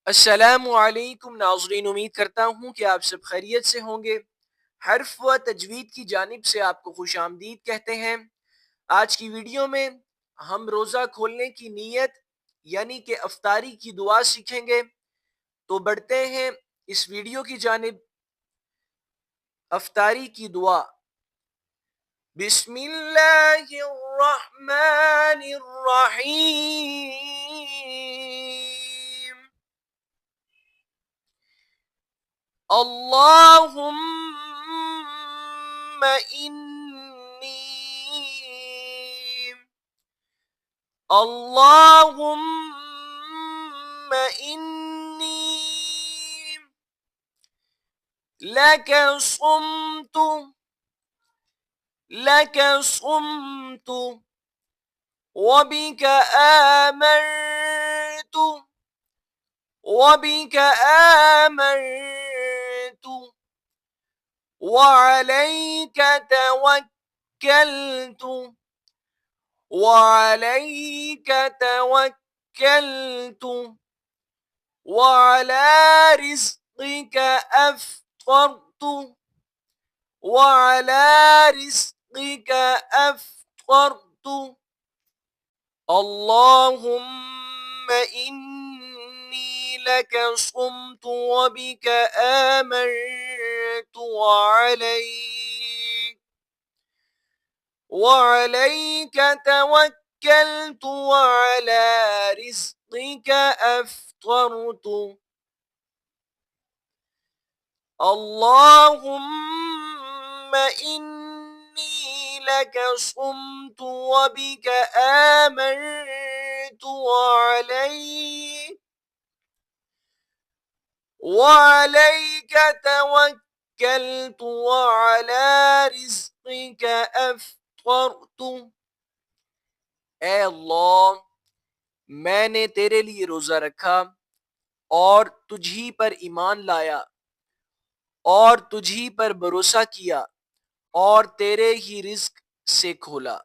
अस्सलामुअलैकुम नाज़रीन, उम्मीद करता हूँ कि आप सब खैरियत से होंगे। हर्फ व तजवीद की जानिब से आपको खुशामदीद कहते हैं। आज की वीडियो में हम रोज़ा खोलने की नीयत यानी कि अफ्तारी की दुआ सीखेंगे। तो बढ़ते हैं इस वीडियो की जानिब। अफ्तारी की दुआ। बिस्मिल्लाहिर्रहमानिर्रहीम। अल्लाहुम्मा इन्नी अल्लाहुम्मा इन्नी लका सुम्तु लका सुम्तु वबिका आमनतु वबिका आमनतु वअलैका तवक्कलतु वअलैका तवक्कलतु वअला रिज़्क़िका अफ़्तरतु वअला रिज़्क़िका अफ़्तरतु अल्लाहुम्मा इन्नी लका सुम्तु वबिका आमनतु वअलैक तवक्कलतु वअला रिज़्क़िका अफ़्तरतु अल्लाहुम्मा इन्नी लका सुम्तु वबिका आमनतु वअलैक तवक्कलतु वअला रिज़्क़िका अफ़्तरतु। ए अल्लाह, मैंने तेरे लिए रोज़ा रखा और तुझी पर ईमान लाया और तुझी पर भरोसा किया और तेरे ही रिज़्क से खोला।